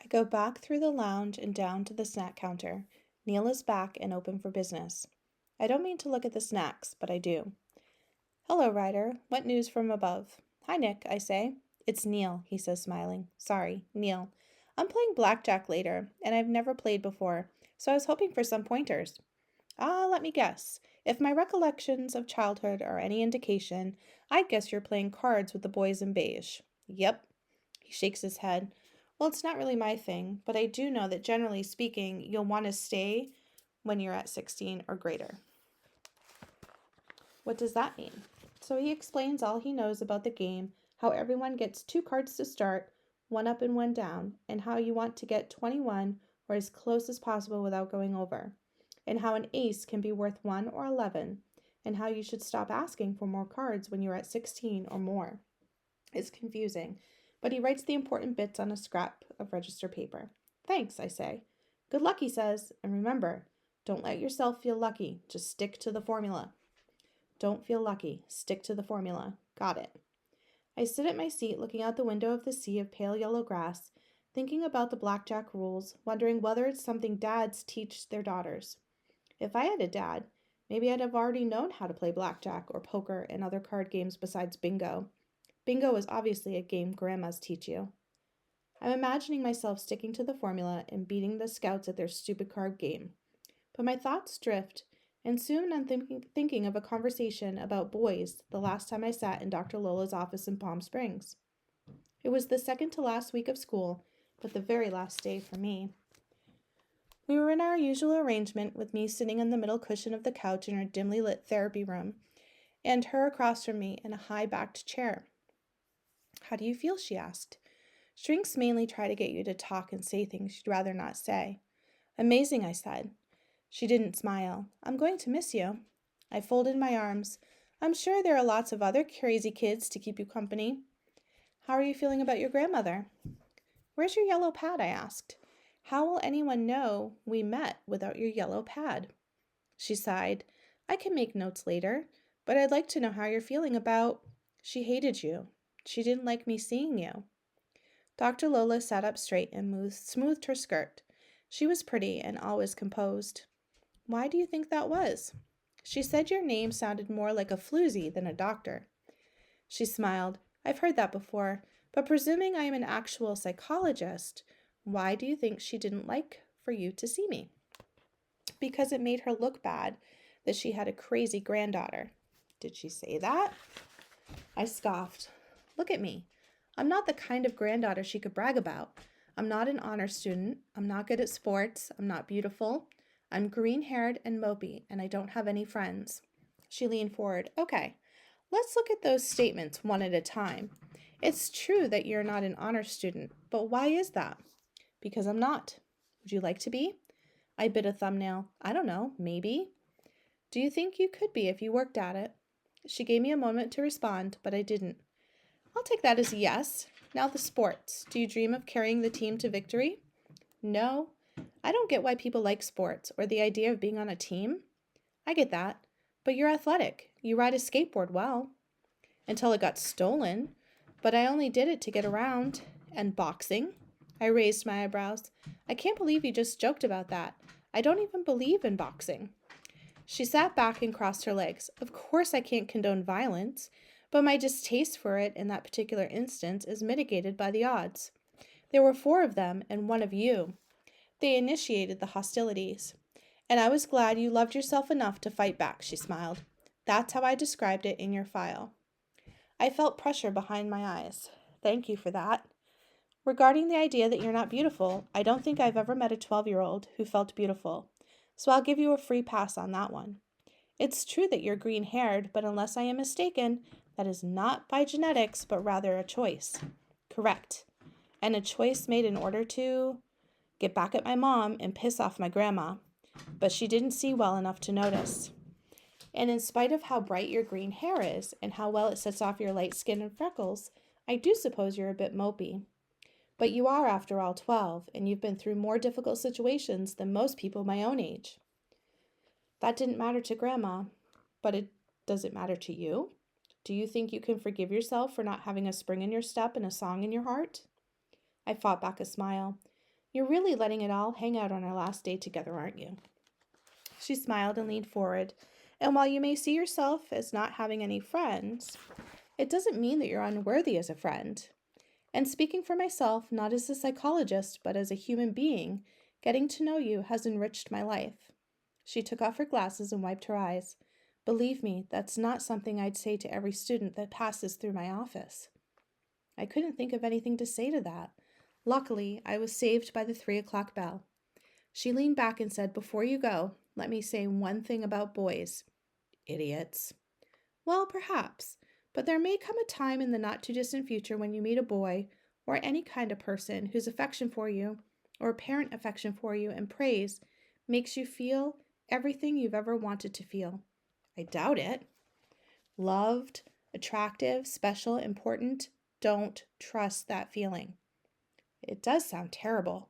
I go back through the lounge and down to the snack counter. Neil is back and open for business. I don't mean to look at the snacks, but I do. Hello, Ryder. What news from above? Hi, Nick, I say. It's Neil, he says, smiling. Sorry, Neil. I'm playing blackjack later, and I've never played before, so I was hoping for some pointers. Let me guess. If my recollections of childhood are any indication, I guess you're playing cards with the boys in beige. Yep. He shakes his head. Well, it's not really my thing, but I do know that generally speaking, you'll want to stay when you're at 16 or greater. What does that mean? So he explains all he knows about the game, how everyone gets 2 cards to start, one up and one down, and how you want to get 21 or as close as possible without going over, and how an ace can be worth 1 or 11, and how you should stop asking for more cards when you're at 16 or more. It's confusing, but he writes the important bits on a scrap of register paper. Thanks, I say. Good luck, he says, and remember, don't let yourself feel lucky, just stick to the formula. Don't feel lucky. Stick to the formula. Got it. I sit at my seat looking out the window of the sea of pale yellow grass, thinking about the blackjack rules, wondering whether it's something dads teach their daughters. If I had a dad, maybe I'd have already known how to play blackjack or poker and other card games besides bingo. Bingo is obviously a game grandmas teach you. I'm imagining myself sticking to the formula and beating the scouts at their stupid card game. But my thoughts drift, and soon I'm thinking of a conversation about boys the last time I sat in Dr. Lola's office in Palm Springs. It was the second to last week of school, but the very last day for me. We were in our usual arrangement, with me sitting on the middle cushion of the couch in our dimly lit therapy room, and her across from me in a high-backed chair. How do you feel? She asked. Shrinks mainly try to get you to talk and say things you'd rather not say. Amazing, I said. She didn't smile. I'm going to miss you. I folded my arms. I'm sure there are lots of other crazy kids to keep you company. How are you feeling about your grandmother? Where's your yellow pad? I asked. How will anyone know we met without your yellow pad? She sighed. I can make notes later, but I'd like to know how you're feeling about... She hated you. She didn't like me seeing you. Dr. Lola sat up straight and smoothed her skirt. She was pretty and always composed. Why do you think that was? She said your name sounded more like a floozy than a doctor. She smiled. I've heard that before, but presuming I am an actual psychologist, why do you think she didn't like for you to see me? Because it made her look bad that she had a crazy granddaughter. Did she say that? I scoffed. Look at me. I'm not the kind of granddaughter she could brag about. I'm not an honor student. I'm not good at sports. I'm not beautiful. I'm green-haired and mopey, and I don't have any friends. She leaned forward. Okay, let's look at those statements one at a time. It's true that you're not an honor student, but why is that? Because I'm not. Would you like to be? I bit a thumbnail. I don't know, maybe. Do you think you could be if you worked at it? She gave me a moment to respond, but I didn't. I'll take that as a yes. Now the sports. Do you dream of carrying the team to victory? No. I don't get why people like sports or the idea of being on a team. I get that. But you're athletic. You ride a skateboard well. Until it got stolen. But I only did it to get around. And boxing? I raised my eyebrows. I can't believe you just joked about that. I don't even believe in boxing. She sat back and crossed her legs. Of course I can't condone violence, but my distaste for it in that particular instance is mitigated by the odds. There were 4 of them and 1 of you. They initiated the hostilities. And I was glad you loved yourself enough to fight back, she smiled. That's how I described it in your file. I felt pressure behind my eyes. Thank you for that. Regarding the idea that you're not beautiful, I don't think I've ever met a 12-year-old who felt beautiful, so I'll give you a free pass on that one. It's true that you're green-haired, but unless I am mistaken, that is not by genetics, but rather a choice. Correct. And a choice made in order to get back at my mom and piss off my grandma, but she didn't see well enough to notice. And in spite of how bright your green hair is and how well it sets off your light skin and freckles, I do suppose you're a bit mopey. But you are, after all, 12, and you've been through more difficult situations than most people my own age. That didn't matter to Grandma, but does it matter to you? Do you think you can forgive yourself for not having a spring in your step and a song in your heart? I fought back a smile. You're really letting it all hang out on our last day together, aren't you? She smiled and leaned forward. And while you may see yourself as not having any friends, it doesn't mean that you're unworthy as a friend. And speaking for myself, not as a psychologist, but as a human being, getting to know you has enriched my life. She took off her glasses and wiped her eyes. Believe me, that's not something I'd say to every student that passes through my office. I couldn't think of anything to say to that. Luckily, I was saved by the 3 o'clock bell. She leaned back and said, "Before you go, let me say one thing about boys. Idiots." Well, perhaps, but there may come a time in the not-too-distant future when you meet a boy or any kind of person whose affection for you or apparent affection for you and praise makes you feel everything you've ever wanted to feel. I doubt it. Loved, attractive, special, important. Don't trust that feeling. It does sound terrible.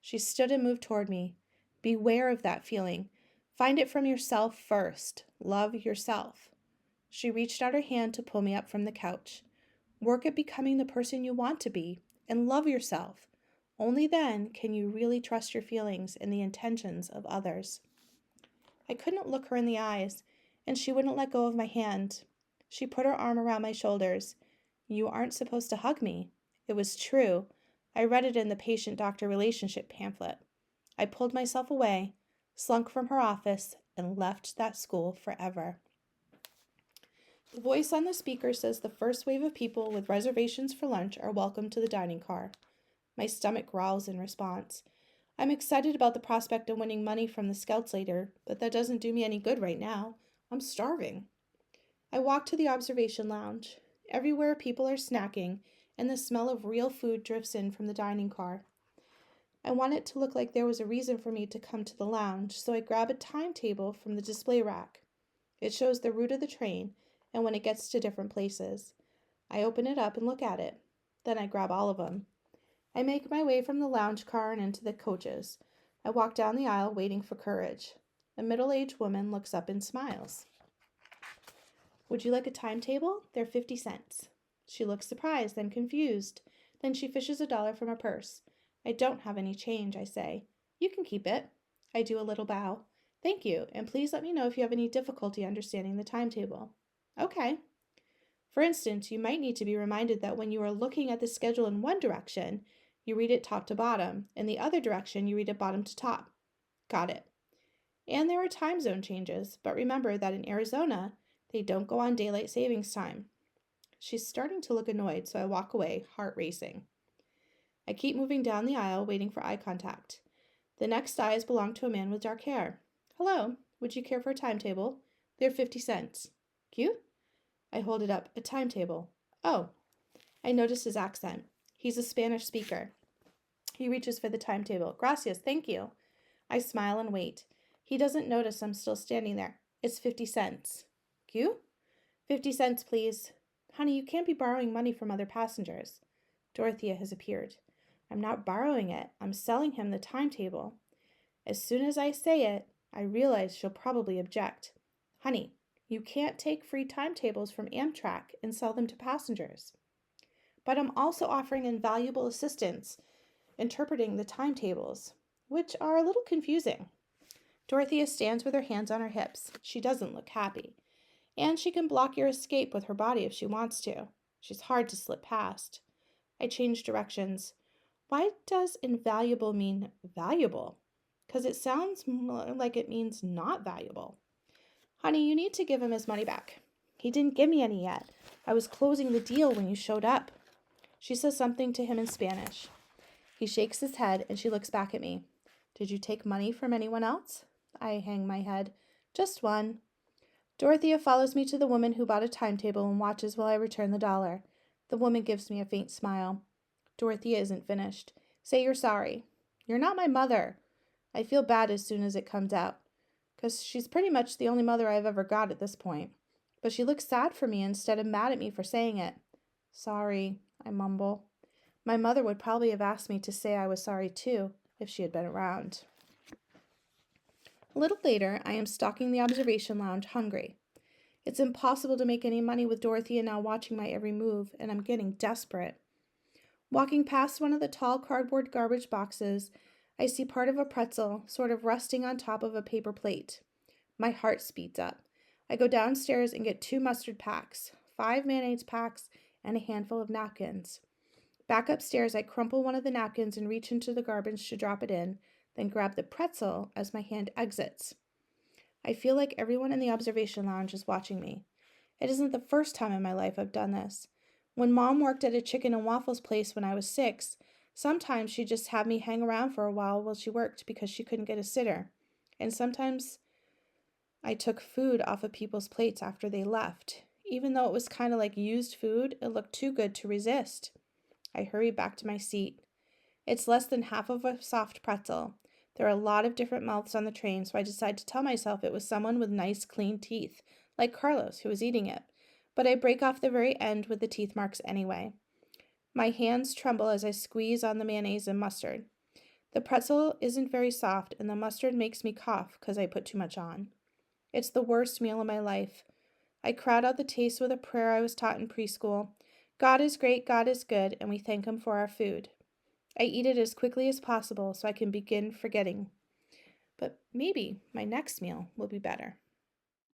She stood and moved toward me. Beware of that feeling. Find it from yourself first. Love yourself. She reached out her hand to pull me up from the couch. Work at becoming the person you want to be and love yourself. Only then can you really trust your feelings and the intentions of others. I couldn't look her in the eyes, and she wouldn't let go of my hand. She put her arm around my shoulders. You aren't supposed to hug me. It was true. I read it in the patient-doctor relationship pamphlet. I pulled myself away, slunk from her office, and left that school forever. The voice on the speaker says the first wave of people with reservations for lunch are welcome to the dining car. My stomach growls in response. I'm excited about the prospect of winning money from the scouts later, but that doesn't do me any good right now. I'm starving. I walk to the observation lounge. Everywhere people are snacking, and the smell of real food drifts in from the dining car. I want it to look like there was a reason for me to come to the lounge, so I grab a timetable from the display rack. It shows the route of the train and when it gets to different places. I open it up and look at it. Then I grab all of them. I make my way from the lounge car and into the coaches. I walk down the aisle waiting for courage. A middle-aged woman looks up and smiles. Would you like a timetable? They're 50 cents. She looks surprised, then confused. Then she fishes $1 from her purse. I don't have any change, I say. You can keep it. I do a little bow. Thank you, and please let me know if you have any difficulty understanding the timetable. Okay. For instance, you might need to be reminded that when you are looking at the schedule in one direction, you read it top to bottom. In the other direction, you read it bottom to top. Got it. And there are time zone changes, but remember that in Arizona, they don't go on daylight savings time. She's starting to look annoyed, so I walk away, heart racing. I keep moving down the aisle, waiting for eye contact. The next eyes belong to a man with dark hair. Hello, would you care for a timetable? They're 50 cents. Cute? I hold it up. A timetable. Oh. I notice his accent. He's a Spanish speaker. He reaches for the timetable. Gracias, thank you. I smile and wait. He doesn't notice I'm still standing there. It's 50 cents. You? 50 cents, please. Honey, you can't be borrowing money from other passengers. Dorothea has appeared. I'm not borrowing it. I'm selling him the timetable. As soon as I say it, I realize she'll probably object. Honey, you can't take free timetables from Amtrak and sell them to passengers. But I'm also offering invaluable assistance interpreting the timetables, which are a little confusing. Dorothea stands with her hands on her hips. She doesn't look happy. And she can block your escape with her body if she wants to. She's hard to slip past. I change directions. Why does invaluable mean valuable? Because it sounds like it means not valuable. Honey, you need to give him his money back. He didn't give me any yet. I was closing the deal when you showed up. She says something to him in Spanish. He shakes his head and she looks back at me. Did you take money from anyone else? I hang my head. Just one. Dorothea follows me to the woman who bought a timetable and watches while I return the $1. The woman gives me a faint smile. Dorothea isn't finished. Say you're sorry. You're not my mother. I feel bad as soon as it comes out, because she's pretty much the only mother I've ever got at this point. But she looks sad for me instead of mad at me for saying it. Sorry, I mumble. My mother would probably have asked me to say I was sorry too, if she had been around. A little later, I am stalking the observation lounge, hungry. It's impossible to make any money with Dorothea now watching my every move, and I'm getting desperate. Walking past one of the tall cardboard garbage boxes, I see part of a pretzel sort of rusting on top of a paper plate. My heart speeds up. I go downstairs and get 2 mustard packs, 5 mayonnaise packs, and a handful of napkins. Back upstairs, I crumple one of the napkins and reach into the garbage to drop it in, then grab the pretzel as my hand exits. I feel like everyone in the observation lounge is watching me. It isn't the first time in my life I've done this. When Mom worked at a chicken and waffles place when I was 6, sometimes she'd just have me hang around for a while she worked because she couldn't get a sitter. And sometimes I took food off of people's plates after they left. Even though it was kind of like used food, it looked too good to resist. I hurry back to my seat. It's less than half of a soft pretzel. There are a lot of different mouths on the train, so I decide to tell myself it was someone with nice, clean teeth, like Carlos, who was eating it. But I break off the very end with the teeth marks anyway. My hands tremble as I squeeze on the mayonnaise and mustard. The pretzel isn't very soft, and the mustard makes me cough because I put too much on. It's the worst meal of my life. I crowd out the taste with a prayer I was taught in preschool. God is great, God is good, and we thank Him for our food. I eat it as quickly as possible so I can begin forgetting. But maybe my next meal will be better.